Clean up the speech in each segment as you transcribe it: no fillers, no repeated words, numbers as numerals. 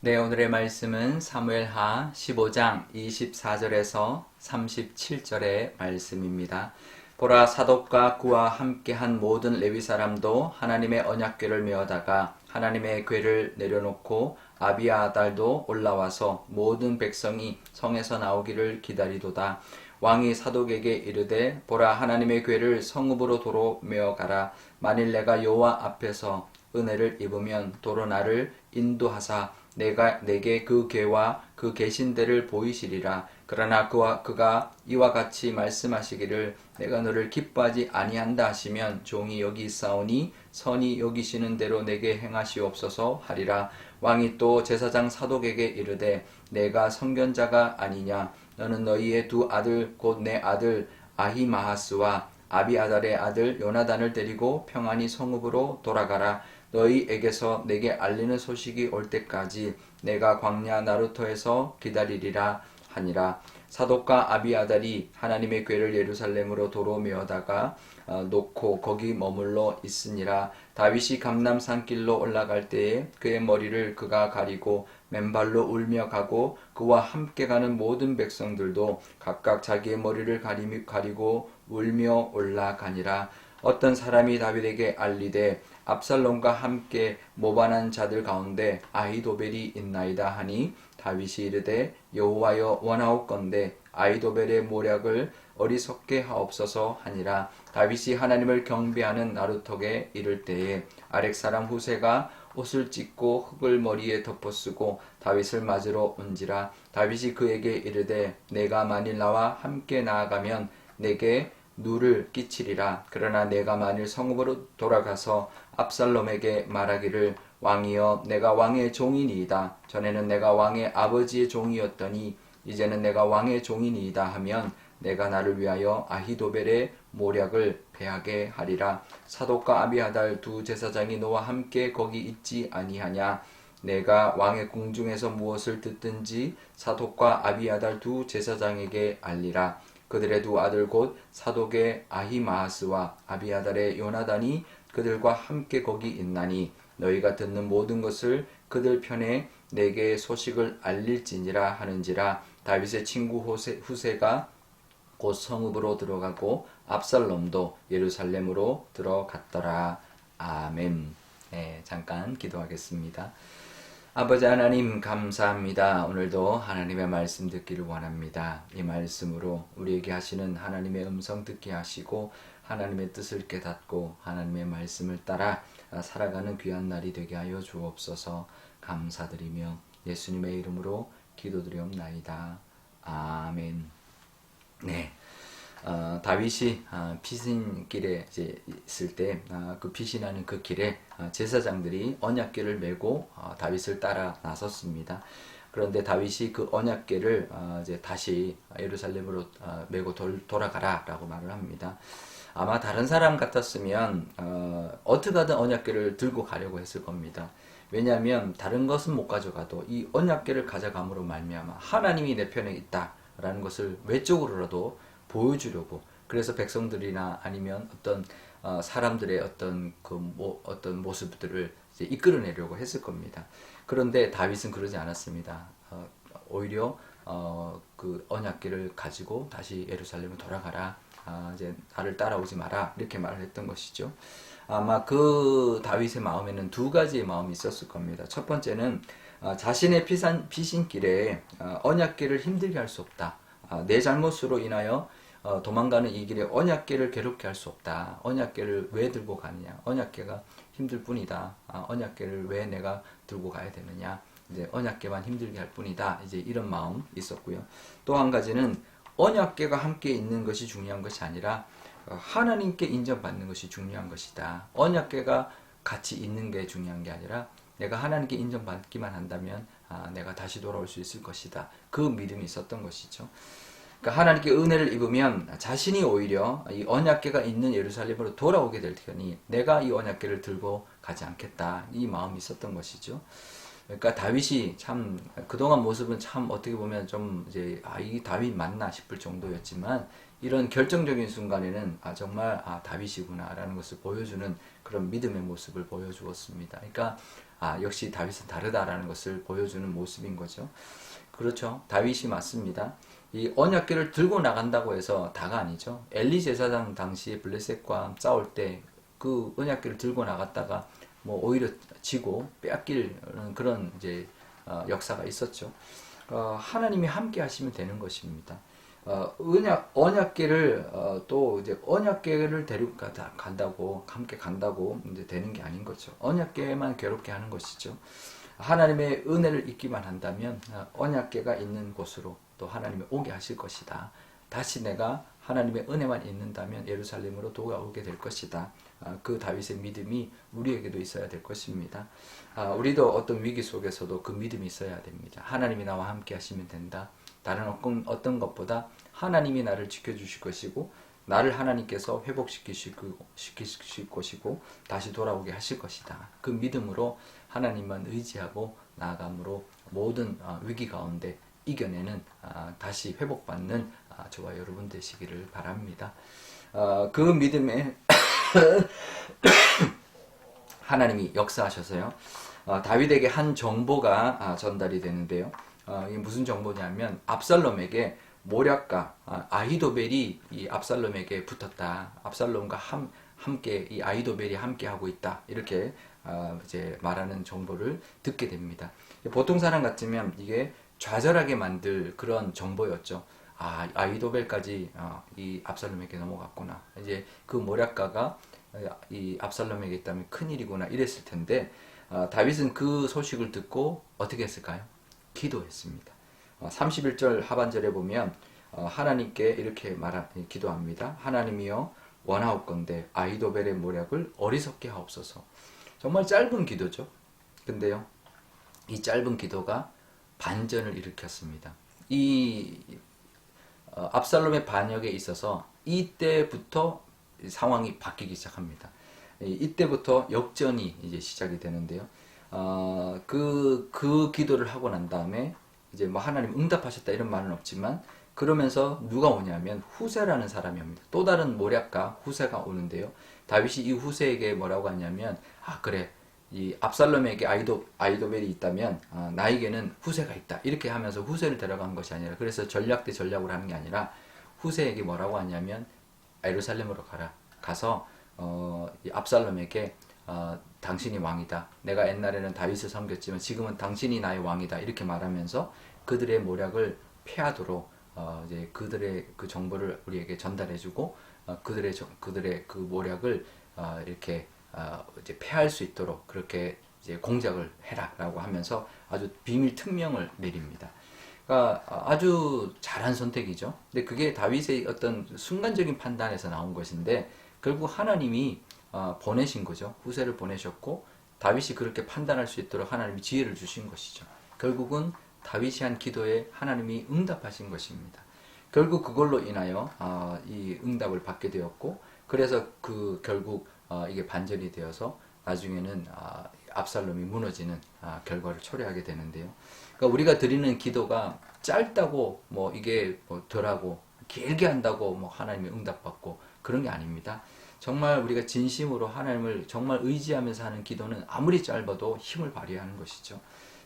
네, 오늘의 말씀은 사무엘하 15장 24절에서 37절의 말씀입니다. 보라, 사독과 그와 함께한 모든 레위 사람도 하나님의 언약궤를 메어다가 하나님의 궤를 내려놓고 아비아달도 올라와서 모든 백성이 성에서 나오기를 기다리도다. 왕이 사독에게 이르되, 보라, 하나님의 궤를 성읍으로 도로 메어가라. 만일 내가 여호와 앞에서 은혜를 입으면 도로 나를 인도하사 내가 내게 그 궤와 그 계신 데를 보이시리라. 그러나 그가 이와 같이 말씀하시기를, 내가 너를 기뻐하지 아니한다 하시면 종이 여기 있사오니 선히 여기시는 대로 내게 행하시옵소서 하리라. 왕이 또 제사장 사독에게 이르되, 내가 선견자가 아니냐? 너는 너희의 두 아들 곧 내 아들 아히마하스와 아비아달의 아들 요나단을 데리고 평안히 성읍으로 돌아가라. 너희에게서 내게 알리는 소식이 올 때까지 내가 광야 나루터에서 기다리리라 하니라. 사독과 아비아달이 하나님의 궤를 예루살렘으로 도로 메어다가 놓고 거기 머물러 있으니라. 다윗이 감람산 길로 올라갈 때에 그의 머리를 그가 가리고 맨발로 울며 가고, 그와 함께 가는 모든 백성들도 각각 자기의 머리를 가리고 울며 올라가니라. 어떤 사람이 다윗에게 알리되, 압살롬과 함께 모반한 자들 가운데 아히도벨이 있나이다 하니, 다윗이 이르되, 여호와여 원하옵건대 아히도벨의 모략을 어리석게 하옵소서 하니라. 다윗이 하나님을 경배하는 나루턱에 이를 때에 아렉 사람 후세가 옷을 찢고 흙을 머리에 덮어쓰고 다윗을 맞으러 온지라. 다윗이 그에게 이르되, 내가 만일 나와 함께 나아가면 내게 누를 끼치리라. 그러나 내가 만일 성읍으로 돌아가서 압살롬에게 말하기를, 왕이여, 내가 왕의 종이니이다. 전에는 내가 왕의 아버지의 종이었더니 이제는 내가 왕의 종이니이다 하면 내가 나를 위하여 아히도벨의 모략을 패하게 하리라. 사독과 아비아달 두 제사장이 너와 함께 거기 있지 아니하냐? 내가 왕의 궁중에서 무엇을 듣든지 사독과 아비아달 두 제사장에게 알리라. 그들의 두 아들 곧 사독의 아히마아스와 아비아달의 요나단이 그들과 함께 거기 있나니 너희가 듣는 모든 것을 그들 편에 내게 소식을 알릴지니라 하는지라. 다윗의 친구 후세가 곧 성읍으로 들어가고 압살롬도 예루살렘으로 들어갔더라. 아멘. 네, 잠깐 기도하겠습니다. 아버지 하나님, 감사합니다. 오늘도 하나님의 말씀 듣기를 원합니다. 이 말씀으로 우리에게 하시는 하나님의 음성 듣게 하시고 하나님의 뜻을 깨닫고 하나님의 말씀을 따라 살아가는 귀한 날이 되게 하여 주옵소서. 감사드리며 예수님의 이름으로 기도드리옵나이다. 아멘. 네. 다윗이 피신길에 있을 때 그 피신하는 그 길에 제사장들이 언약궤를 메고 다윗을 따라 나섰습니다. 그런데 다윗이 그 언약궤를 이제 다시 예루살렘으로 메고 돌아가라라고 말을 합니다. 아마 다른 사람 같았으면 어떻게 하든 언약궤를 들고 가려고 했을 겁니다. 왜냐하면 다른 것은 못 가져가도 이 언약궤를 가져감으로 말미암아 하나님이 내 편에 있다라는 것을 외적으로라도 보여주려고, 그래서 백성들이나 아니면 어떤 사람들의 어떤 어떤 모습들을 이제 이끌어내려고 했을 겁니다. 그런데 다윗은 그러지 않았습니다. 오히려 그 언약궤를 가지고 다시 예루살렘으로 돌아가라. 이제 나를 따라오지 마라. 이렇게 말을 했던 것이죠. 아마 그 다윗의 마음에는 두 가지의 마음이 있었을 겁니다. 첫 번째는 자신의 피신길에 언약궤를 힘들게 할 수 없다. 내 잘못으로 인하여 도망가는 이 길에 언약궤를 괴롭게 할 수 없다. 언약궤를 왜 들고 가느냐? 언약궤가 힘들 뿐이다. 언약궤를 왜 내가 들고 가야 되느냐? 이제 언약궤만 힘들게 할 뿐이다. 이제 이런 마음 있었고요. 또 한 가지는 언약궤가 함께 있는 것이 중요한 것이 아니라 하나님께 인정받는 것이 중요한 것이다. 언약궤가 같이 있는 게 중요한 게 아니라 내가 하나님께 인정받기만 한다면 내가 다시 돌아올 수 있을 것이다. 그 믿음이 있었던 것이죠. 그러니까 하나님께 은혜를 입으면 자신이 오히려 이 언약궤가 있는 예루살렘으로 돌아오게 될 테니 내가 이 언약궤를 들고 가지 않겠다. 이 마음이 있었던 것이죠. 그러니까 다윗이 참 그동안 모습은 참 어떻게 보면 좀 이제 이 다윗 맞나 싶을 정도였지만 이런 결정적인 순간에는 정말 다윗이구나라는 것을 보여주는 그런 믿음의 모습을 보여주었습니다. 그러니까 역시 다윗은 다르다라는 것을 보여주는 모습인 거죠. 그렇죠. 다윗이 맞습니다. 이 언약궤를 들고 나간다고 해서 다가 아니죠. 엘리 제사장 당시 블레셋과 싸울 때 그 언약궤를 들고 나갔다가 뭐 오히려 지고 빼앗길 그런 이제 역사가 있었죠. 하나님이 함께 하시면 되는 것입니다. 언약궤를 또 이제 언약궤를 데리고 간다고 함께 간다고 이제 되는 게 아닌 거죠. 언약궤만 괴롭게 하는 것이죠. 하나님의 은혜를 잊기만 한다면 언약궤가 있는 곳으로 또 하나님이 오게 하실 것이다. 다시 내가 하나님의 은혜만 있는다면 예루살렘으로 돌아오게 될 것이다. 그 다윗의 믿음이 우리에게도 있어야 될 것입니다. 우리도 어떤 위기 속에서도 그 믿음이 있어야 됩니다. 하나님이 나와 함께 하시면 된다. 다른 어떤 것보다 하나님이 나를 지켜주실 것이고 나를 하나님께서 회복시키실 것이고 다시 돌아오게 하실 것이다. 그 믿음으로 하나님만 의지하고 나아감으로 모든 위기 가운데 이겨내는 다시 회복받는 저와 여러분 되시기를 바랍니다. 그 믿음에 하나님이 역사하셔서요. 다윗에게 한 정보가 전달이 되는데요. 이게 무슨 정보냐면 압살롬에게 모략가 아히도벨이 이 압살롬에게 붙었다. 압살롬과 함께 이 아히도벨이 함께 하고 있다. 이렇게 이제 말하는 정보를 듣게 됩니다. 보통 사람 같으면 이게 좌절하게 만들 그런 정보였죠. 아히도벨까지 이 압살롬에게 넘어갔구나. 이제 그 모략가가 이 압살롬에게 있다면 큰일이구나 이랬을 텐데 다윗은 그 소식을 듣고 어떻게 했을까요? 기도했습니다. 31절 하반절에 보면 하나님께 이렇게 기도합니다. 하나님이여 원하옵건대 아히도벨의 모략을 어리석게 하옵소서. 정말 짧은 기도죠. 근데요, 이 짧은 기도가 반전을 일으켰습니다. 이 압살롬의 반역에 있어서 이때부터 상황이 바뀌기 시작합니다. 이때부터 역전이 이제 시작이 되는데요. 그 기도를 하고 난 다음에 이제 뭐 하나님 응답하셨다 이런 말은 없지만 그러면서 누가 오냐면 후세라는 사람이 옵니다. 또 다른 모략가 후세가 오는데요. 다윗이 이 후세에게 뭐라고 하냐면 그래 이 압살롬에게 아히도벨이 있다면 나에게는 후세가 있다 이렇게 하면서 후세를 데려간 것이 아니라 그래서 전략 대 전략으로 하는 게 아니라 후세에게 뭐라고 하냐면 예루살렘으로 가서 이 압살롬에게 당신이 왕이다. 내가 옛날에는 다윗을 섬겼지만 지금은 당신이 나의 왕이다. 이렇게 말하면서 그들의 모략을 패하도록 이제 그들의 그 정보를 우리에게 전달해주고 그들의 그 모략을 이렇게 이제 패할 수 있도록 그렇게 이제 공작을 해라라고 하면서 아주 비밀 특명을 내립니다. 그러니까 아주 잘한 선택이죠. 근데 그게 다윗의 어떤 순간적인 판단에서 나온 것인데 결국 하나님이 보내신 거죠. 후세를 보내셨고 다윗이 그렇게 판단할 수 있도록 하나님이 지혜를 주신 것이죠. 결국은 다윗이 한 기도에 하나님이 응답하신 것입니다. 결국 그걸로 인하여 이 응답을 받게 되었고 그래서 결국 이게 반전이 되어서 나중에는 압살롬이 무너지는 결과를 초래하게 되는데요. 그러니까 우리가 드리는 기도가 짧다고 뭐 이게 뭐 덜하고 길게 한다고 뭐 하나님이 응답받고 그런 게 아닙니다. 정말 우리가 진심으로 하나님을 정말 의지하면서 하는 기도는 아무리 짧아도 힘을 발휘하는 것이죠.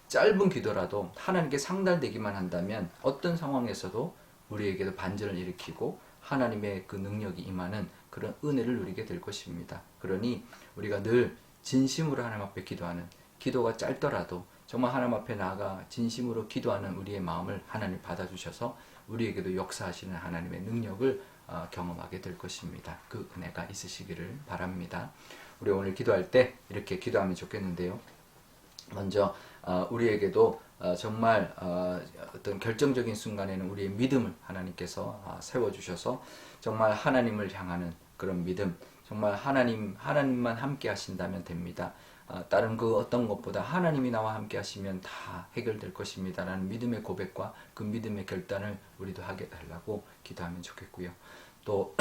짧은 기도라도 하나님께 상달되기만 한다면 어떤 상황에서도 우리에게도 반전을 일으키고 하나님의 그 능력이 임하는 그런 은혜를 누리게 될 것입니다. 그러니 우리가 늘 진심으로 하나님 앞에 기도하는 기도가 짧더라도 정말 하나님 앞에 나아가 진심으로 기도하는 우리의 마음을 하나님 받아주셔서 우리에게도 역사하시는 하나님의 능력을 경험하게 될 것입니다. 그 은혜가 있으시기를 바랍니다. 우리 오늘 기도할 때 이렇게 기도하면 좋겠는데요. 먼저 우리에게도 정말 어떤 결정적인 순간에는 우리의 믿음을 하나님께서 세워주셔서 정말 하나님을 향하는 그런 믿음, 정말 하나님만 함께 하신다면 됩니다. 다른 그 어떤 것보다 하나님이 나와 함께 하시면 다 해결될 것입니다. 라는 믿음의 고백과 그 믿음의 결단을 우리도 하게 달라고 기도하면 좋겠고요. 또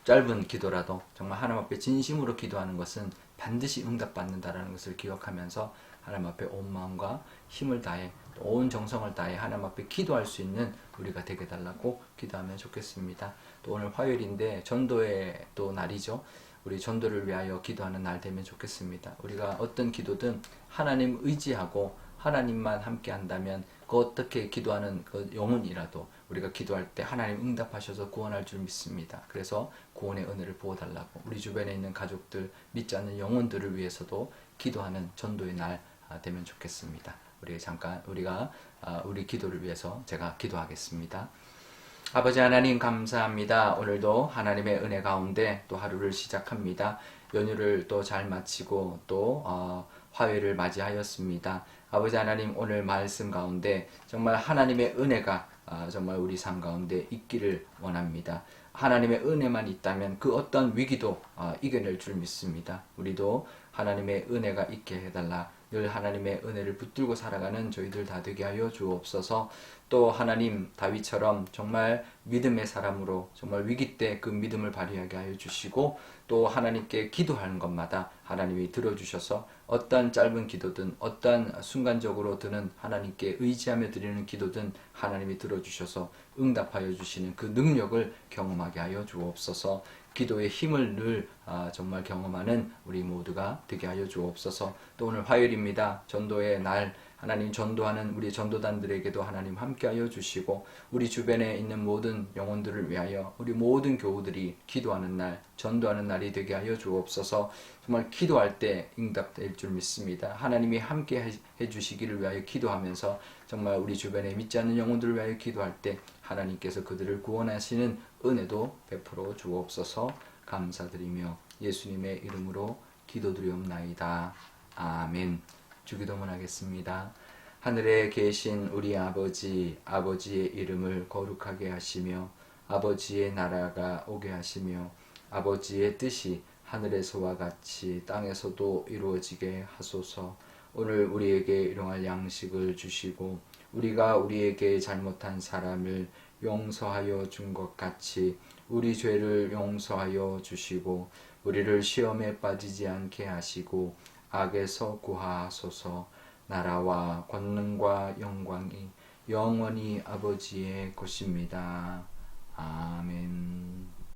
짧은 기도라도 정말 하나님 앞에 진심으로 기도하는 것은 반드시 응답받는다라는 것을 기억하면서 하나님 앞에 온 마음과 힘을 다해 온 정성을 다해 하나님 앞에 기도할 수 있는 우리가 되게 달라고 기도하면 좋겠습니다. 또 오늘 화요일인데 전도의 또 날이죠. 우리 전도를 위하여 기도하는 날 되면 좋겠습니다. 우리가 어떤 기도든 하나님 의지하고 하나님만 함께 한다면 그 어떻게 기도하는 그 영혼이라도 우리가 기도할 때 하나님 응답하셔서 구원할 줄 믿습니다. 그래서 구원의 은혜를 부어달라고 우리 주변에 있는 가족들, 믿지 않는 영혼들을 위해서도 기도하는 전도의 날 되면 좋겠습니다. 우리가 우리 기도를 위해서 제가 기도하겠습니다. 아버지 하나님 감사합니다. 오늘도 하나님의 은혜 가운데 또 하루를 시작합니다. 연휴를 또 잘 마치고 또 화요일을 맞이하였습니다. 아버지 하나님 오늘 말씀 가운데 정말 하나님의 은혜가 정말 우리 삶 가운데 있기를 원합니다. 하나님의 은혜만 있다면 그 어떤 위기도 이겨낼 줄 믿습니다. 우리도 하나님의 은혜가 있게 해달라. 늘 하나님의 은혜를 붙들고 살아가는 저희들 다 되게 하여 주옵소서. 또 하나님 다윗처럼 정말 믿음의 사람으로 정말 위기 때 그 믿음을 발휘하게 하여 주시고 또 하나님께 기도하는 것마다 하나님이 들어주셔서 어떤 짧은 기도든 어떤 순간적으로 드는 하나님께 의지하며 드리는 기도든 하나님이 들어주셔서 응답하여 주시는 그 능력을 경험하게 하여 주옵소서. 기도의 힘을 늘 정말 경험하는 우리 모두가 되게 하여 주옵소서. 또 오늘 화요일입니다. 전도의 날 하나님 전도하는 우리 전도단들에게도 하나님 함께하여 주시고 우리 주변에 있는 모든 영혼들을 위하여 우리 모든 교우들이 기도하는 날, 전도하는 날이 되게 하여 주옵소서. 정말 기도할 때 응답될 줄 믿습니다. 하나님이 함께 해주시기를 위하여 기도하면서 정말 우리 주변에 믿지 않는 영혼들을 위하여 기도할 때 하나님께서 그들을 구원하시는 은혜도 베풀어 주옵소서. 감사드리며 예수님의 이름으로 기도드리옵나이다. 아멘. 주기도문 하겠습니다. 하늘에 계신 우리 아버지, 아버지의 이름을 거룩하게 하시며 아버지의 나라가 오게 하시며 아버지의 뜻이 하늘에서와 같이 땅에서도 이루어지게 하소서. 오늘 우리에게 일용할 양식을 주시고 우리가 우리에게 잘못한 사람을 용서하여 준 것 같이 우리 죄를 용서하여 주시고 우리를 시험에 빠지지 않게 하시고 악에서 구하소서. 나라와 권능과 영광이 영원히 아버지의 것입니다. 아멘.